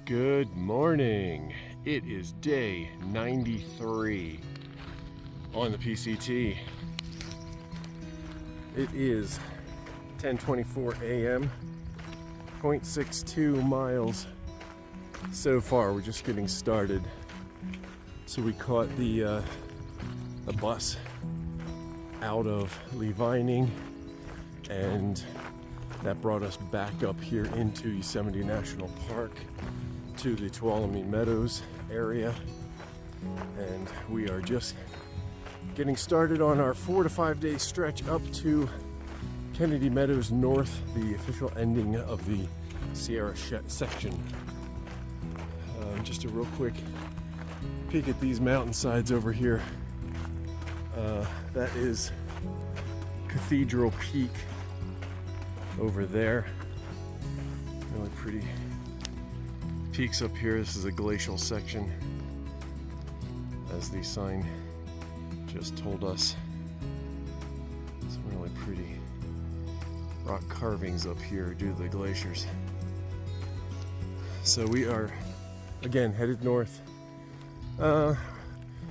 Good morning. It is day 93 on the PCT. It is 10:24 a.m. 0.62 miles so far. We're just getting started. So we caught the bus out of Lee Vining, and that brought us back up here into Yosemite National Park to the Tuolumne Meadows area, and we are just getting started on our 4 to 5 day stretch up to Kennedy Meadows North, the official ending of the Sierra section. Just a real quick peek at these mountainsides over here. That is Cathedral Peak over there. Really pretty peaks up here. This is a glacial section, as the sign just told us. Some really pretty rock carvings up here due to the glaciers. So we are again headed north. We're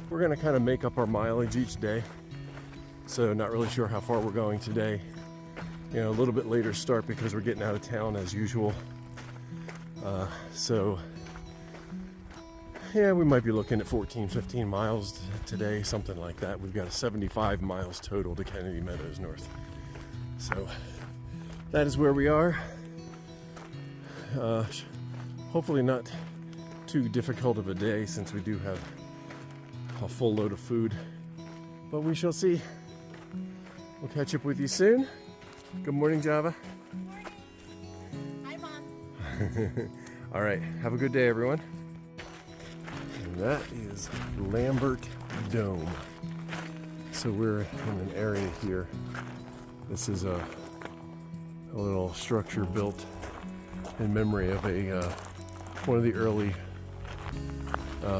gonna kind of make up our mileage each day, so not really sure how far we're going today. You know, a little bit later start because we're getting out of town as usual. So yeah, we might be looking at 14-15 miles today, something like that. We've got 75 miles total to Kennedy Meadows North. So that is where we are. Hopefully not too difficult of a day, since we do have a full load of food, but we shall see. We'll catch up with you soon. Good morning, Java. Good morning. Hi, Mom. All right, have a good day, everyone. And that is Lambert Dome. So we're in an area here. This is a little structure built in memory of one of the early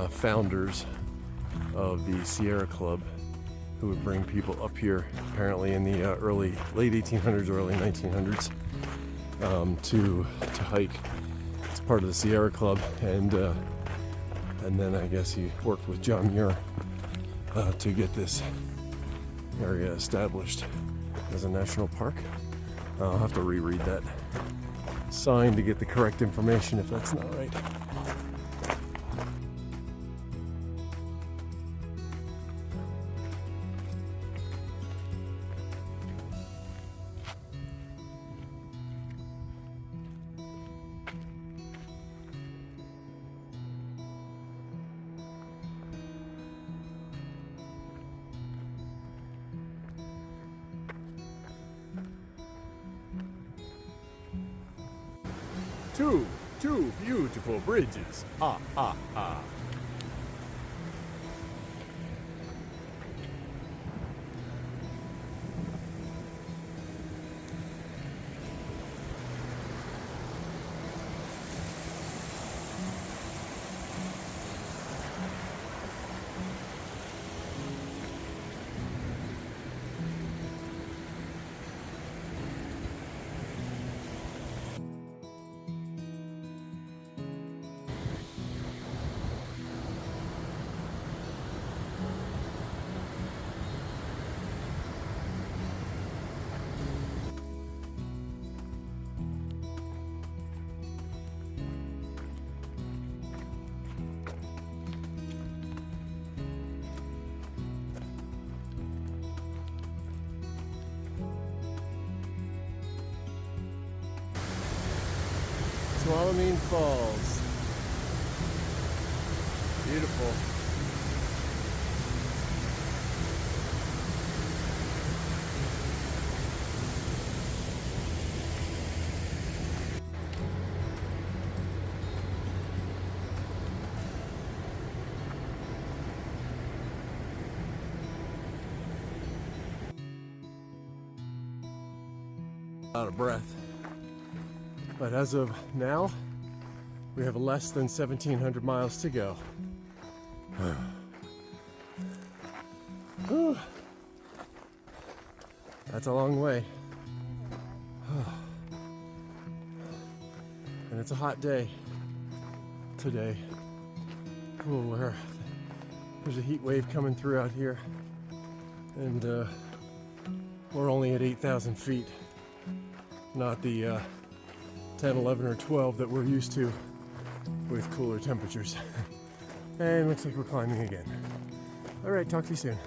founders of the Sierra Club, who would bring people up here apparently in the late 1800s, early 1900s, to hike. It's part of the Sierra Club, and then I guess he worked with John Muir to get this area established as a national park. I'll have to reread that sign to get the correct information if that's not right. Two beautiful bridges. Ha ha ha. Tuolumne Falls. Beautiful. Out of breath. But as of now, we have less than 1,700 miles to go. That's a long way. And it's a hot day. today. Cool, where there's a heat wave coming through out here, and we're only at 8,000 feet, not the 10, 11, or 12 that we're used to with cooler temperatures. And looks like we're climbing again. All right, talk to you soon.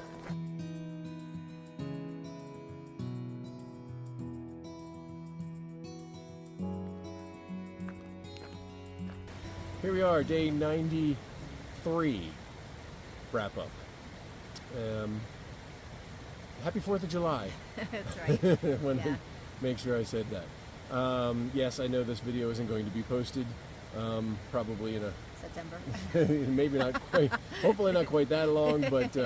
Here we are, day 93 wrap up. Happy 4th of July. That's right. Want to Yeah. make sure I said that. Yes, I know this video isn't going to be posted. Probably in a September. maybe not quite, hopefully not quite that long, but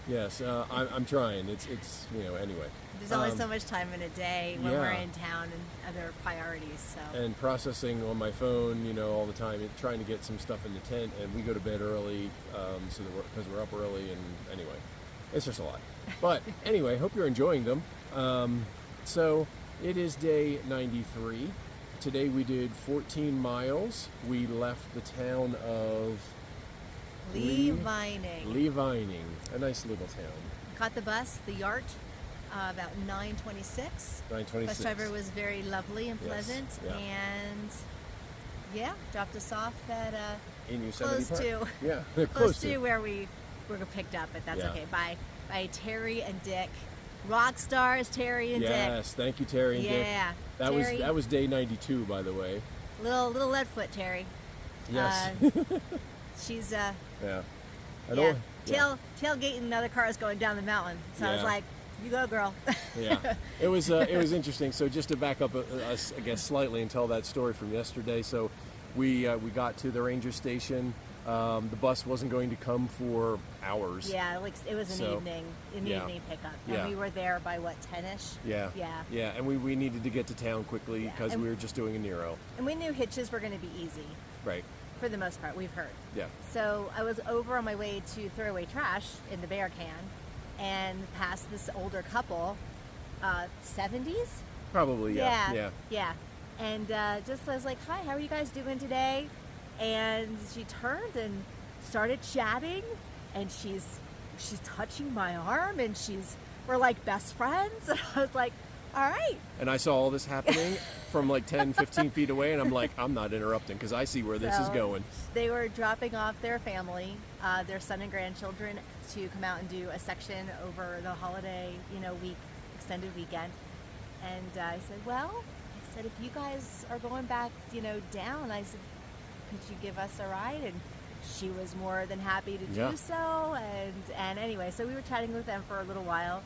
yes, I'm trying. It's anyway. There's only so much time in a day when yeah. we're in town and other priorities. So. And processing on my phone, all the time, trying to get some stuff in the tent, and we go to bed early, so that because we're up early, and anyway, it's just a lot. But anyway, hope you're enjoying them. So it is day 93. Today we did 14 miles. We left the town of Levining. A nice little town. Caught the bus, the Yart, about 9:26. 9:26. Bus driver was very lovely and Yes, pleasant, yeah. and yeah, dropped us off at In Yosemite close Park. to Yeah, close to where we were picked up, but that's Yeah. okay. By Terry and Dick, rock stars Terry and Dick. Yes, thank you, Terry and Dick. Yeah, That Terry, was day 92, by the way. little Leadfoot Terry. Yes. She's Yeah. I yeah, don't. tailgating other cars going down the mountain. So I was Yeah. like, "You go, girl." Yeah, it was interesting. So just to back up, I guess slightly and tell that story from yesterday. So we got to the ranger station. The bus wasn't going to come for hours. Yeah, like it was an evening pickup, and Yeah. we were there by what 10ish. Yeah. Yeah. Yeah, and we needed to get to town quickly Yeah, because and- we were just doing a Nero. And we knew hitches were going to be easy Right. for the most part. We've heard. Yeah. So I was over on my way to throw away trash in the bear can, and passed this older couple, 70s. Probably. Yeah. Yeah. And just I was like, "Hi, how are you guys doing today?" And she turned and started chatting, and she's touching my arm, and we're like best friends. And I was like, "All right." And I saw all this happening from like 10, 15 feet away, and I'm like, I'm not interrupting because I see where this is So, going. They were dropping off their family, their son and grandchildren, to come out and do a section over the holiday, extended weekend. And I said, if you guys are going back, down, I said, could you give us a ride? And she was more than happy to Yeah. do so. And anyway, so we were chatting with them for a little while.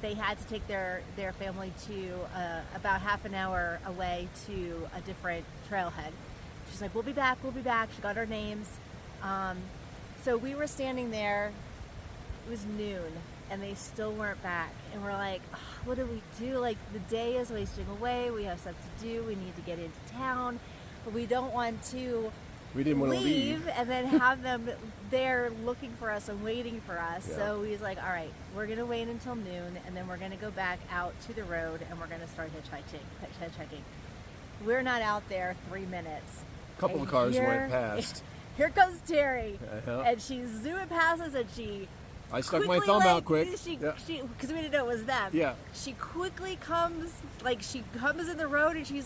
They had to take their family to about half an hour away to a different trailhead. She's like, we'll be back. She got our names. So we were standing there. It was noon, and they still weren't back. And we're like, what do we do? Like, the day is wasting away. We have stuff to do. We need to get into town. But we don't want to We didn't want to leave. and then have them there looking for us and waiting for us. Yeah. So he's like, all right, we're going to wait until noon, and then we're going to go back out to the road, and we're going to start hitchhiking. We're not out there 3 minutes. A couple of cars went past. Here comes Terry, Uh-huh. and she's zooming past us, and she I stuck my quickly, thumb like, out quick. Because we didn't know it was them. Yeah. She quickly comes in the road, and she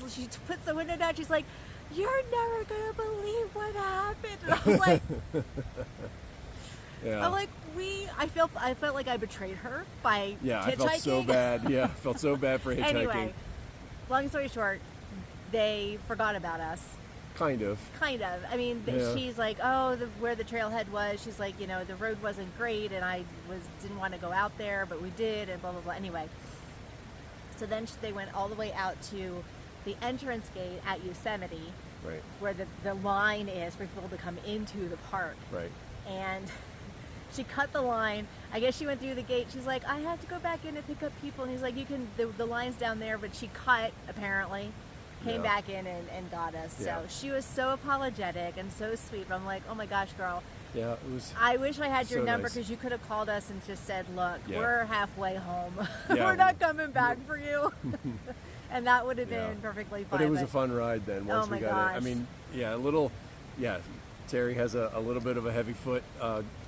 puts the window down. She's like, "You're never gonna believe what happened." And I was like, Yeah. I'm like, I felt like I betrayed her by Yeah, hitchhiking. I felt so bad. Yeah, I felt so bad for hitchhiking. Anyway, long story short, they forgot about us. Kind of. I mean, Yeah. she's like, where the trailhead was. She's like, the road wasn't great, and I didn't want to go out there, but we did, and blah blah blah. Anyway, so then they went all the way out to the entrance gate at Yosemite, Right. where the line is for people to come into the park. Right. And she cut the line. I guess she went through the gate. She's like, I have to go back in and pick up people. And he's like, the line's down there, but she cut, apparently, came Yeah. back in and got us. Yeah. So she was so apologetic and so sweet. But I'm like, oh my gosh, girl. Yeah, it was. I wish I had your So number, nice. because you could have called us and just said, look, Yeah. we're halfway home. Yeah. We're not coming back for you. And that would have Yeah. been perfectly fine. But it was a fun ride then. Once Oh my we got in. I gosh. mean, yeah, a little yeah, Terry has a little bit of a heavy foot,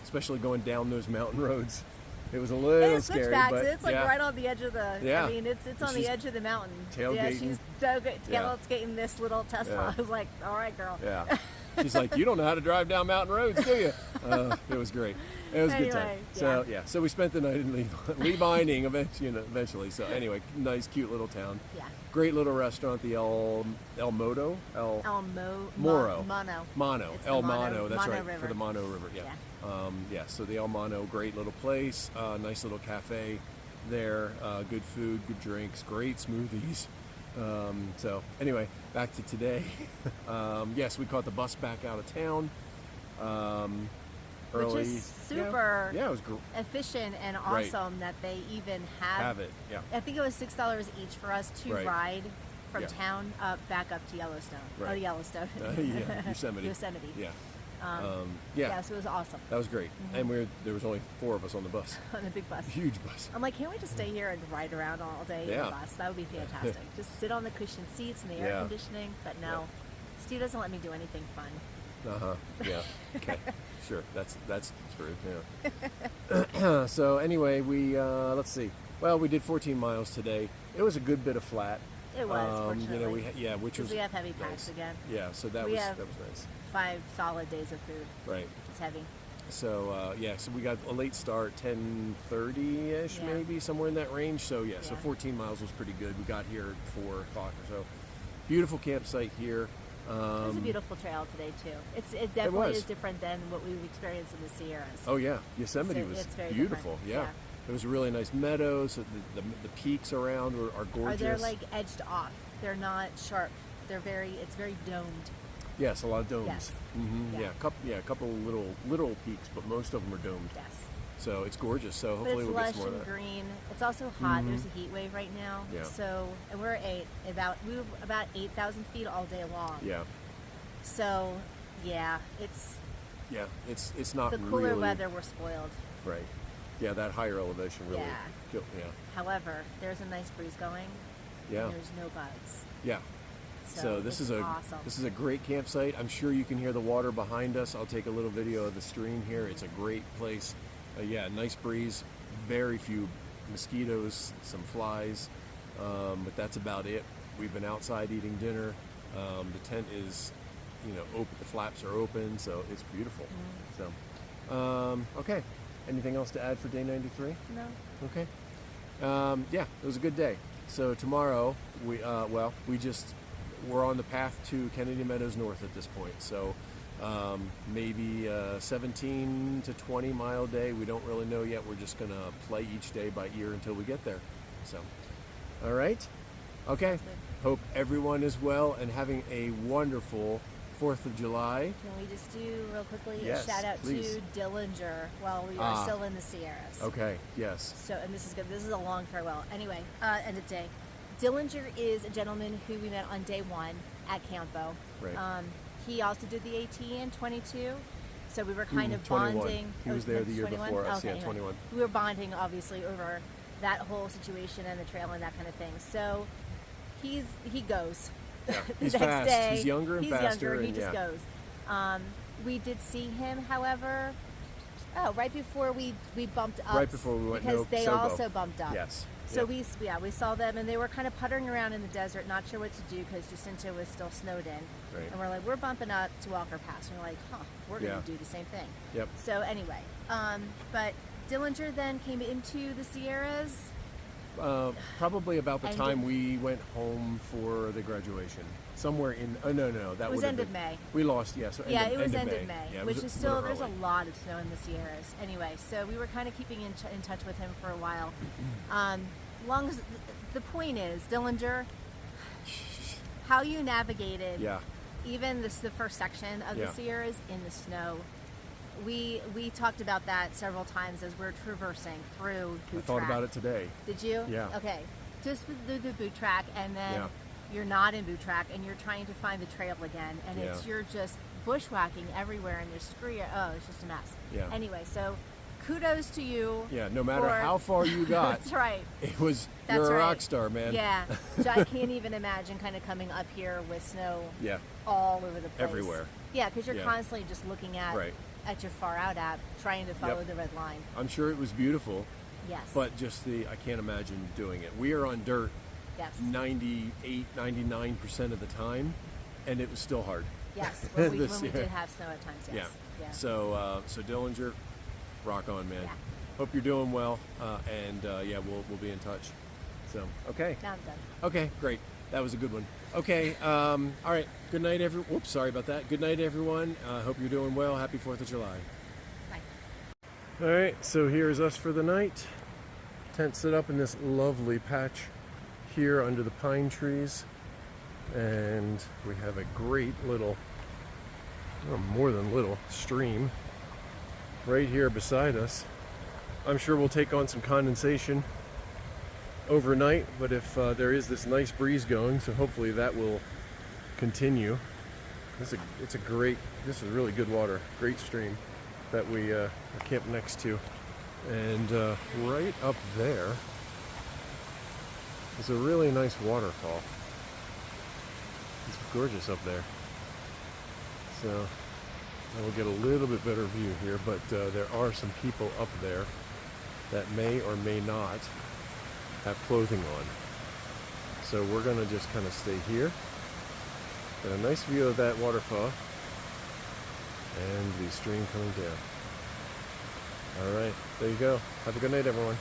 especially going down those mountain roads. It was a little scary, switchbacks. but It's like yeah. right on the edge of the. Yeah. I mean, it's on She's the edge of the mountain. tailgating. Yeah, she's tailgating this little Tesla. Yeah. I was like, all right, girl. Yeah. She's like, you don't know how to drive down mountain roads, do you? It was great. It was a good time. Anyway, So yeah, so we spent the night in Levining eventually. So anyway, nice, cute little town. Yeah. Great little restaurant, the El Mono. Moro. Mono. It's the El Mono- Mono. That's Mono right, River. for the Mono River. Yeah. Yeah. So the El Mono, great little place, nice little cafe there, good food, good drinks, great smoothies. So anyway, back to today. Yes, we caught the bus back out of town. Early. Which is super Yeah, it was efficient and Right. awesome that they even have it. Yeah. I think it was $6 each for us to Right. ride from Yeah. town back up to Yellowstone. Right. Oh, Yellowstone. Yeah, Yosemite. Yosemite. Yeah. Yeah, Yeah. so it was awesome That was great. And there was only 4 of us on the bus. on the big bus. Huge bus. I'm like, can't we just stay here and ride around all day in Yeah. the bus? That would be fantastic. Just sit on the cushioned seats and the air Yeah. conditioning. But no, Steve doesn't let me do anything fun. Yeah. Okay. Sure. That's true. Yeah. So anyway, we let's see. Well, we did 14 miles today. It was a good bit of flat. It was, fortunately. Which was Because we have heavy nice. packs again. Yeah. So that We was have- nice. 5 solid days of food. Right. It's heavy. So so we got a late start, 10:30ish, Yeah. maybe somewhere in that range. So so 14 miles was pretty good. We got here at 4 o'clock or so. Beautiful campsite here. It was a beautiful trail today too. It definitely was. is different than what we've experienced in the Sierras. Oh yeah, Yosemite was it's very beautiful. different. Yeah. It was really nice meadows. The peaks around are gorgeous. Are they like edged off? They're not sharp. It's very domed. Yes, a lot of domes. Yes. Mm-hmm. Yeah. A couple little peaks, but most of them are domed. Yes. So it's gorgeous. So But hopefully it's we'll get lush some more of and that. green. It's also hot. There's a heat wave right now. Yeah. So and we were about 8,000 feet all day long. Yeah. So yeah, it's Yeah. It's not the cooler really weather. We're spoiled. right. Yeah, that higher elevation really. Yeah. Yeah. However, there's a nice breeze going. Yeah. And there's no bugs. Yeah. So it's this awesome. is a great campsite. I'm sure you can hear the water behind us. I'll take a little video of the stream here. It's a great place. Yeah, nice breeze. Very few mosquitoes, some flies, but that's about it. We've been outside eating dinner. The tent is, open. The flaps are open, so it's beautiful. So, okay. Anything else to add for day 93? No. Okay. Yeah, it was a good day. So tomorrow, we're on the path to Kennedy Meadows North at this point. So maybe a 17 to 20 mile day. We don't really know yet. We're just going to play each day by ear until we get there. So, all right. Okay. Hope everyone is well and having a wonderful 4th of July. Can we just do real quickly Yes, a shout out please. to Dillinger while we are still in the Sierras? Okay. Yes. So, and this is good. This is a long farewell. Anyway, end of day. Dillinger is a gentleman who we met on day 1 at Campo. Right. He also did the AT in 22. So we were kind of 21. bonding. He was there the year 21? before us. Okay, Yeah, anyway. 21. We were bonding obviously over that whole situation and the trail and that kind of thing. So he goes. Yeah. The He's next fast. day, He's younger and faster. He and just yeah. goes. We did see him, however. Oh, right before we bumped up. Right before we went because they Sobo. also bumped up. Yes. So yeah. we saw them and they were kind of puttering around in the desert, not sure what to do because Jacinto was still snowed in. Right. And we're like, we're bumping up to Walker Pass. And we're like, we're going to do the same thing. Yep. So anyway, but Dillinger then came into the Sierras. Probably about the End time of- we went home for the graduation. Somewhere in no, that It was would have end of been May. We lost, yeah. So Yeah, it was end of May, Yeah, it which was is a still, little there's a early. lot of snow in the Sierras. Anyway, so we were kind of keeping in touch with him for a while. Long as the point is, Dillinger, how you navigated Yeah, even the first section of Yeah. the Sierras in the snow. We talked about that several times as we're traversing through I boot thought track. about it today. Did you? Yeah. Okay. Just with the boot track, and then Yeah. you're not in boot track, and you're trying to find the trail again, and you're just bushwhacking everywhere, and it's just a mess. Yeah. Anyway, so kudos to you. Yeah, no matter for- how far you got, That's right. you're That's a right. rock star, man. Yeah. So I can't even imagine kind of coming up here with snow. Yeah. all over the place. Everywhere. Yeah, because you're Yeah. constantly just looking at Right. your far out app, trying to follow Yep. the red line. I'm sure it was beautiful, Yes. but just I can't imagine doing it. We are on dirt yes. 98, 99% of the time, and it was still hard. Yes. When we This- did have snow at times. Yes. Yeah. So Dillinger, rock on, man. Yeah. Hope you're doing well, and yeah, we'll be in touch. So, okay. Now I'm done. Okay, great. That was a good one. Okay, all right. Good night, Whoops, sorry about that. Good night, everyone. Hope you're doing well. Happy 4th of July. Bye. All right, so here's us for the night. Tent set up in this lovely patch here under the pine trees. And we have a great little, well, more than little, stream right here beside us. I'm sure we'll take on some condensation overnight, but if there is this nice breeze going, so hopefully that will continue. This is really good water, great stream that we are camped next to. And right up there is a really nice waterfall. It's gorgeous up there. So I will get a little bit better view here, but there are some people up there that may or may not have clothing on. So we're gonna just kind of stay here. Get a nice view of that waterfall and the stream coming down. All right, there you go. Have a good night, everyone.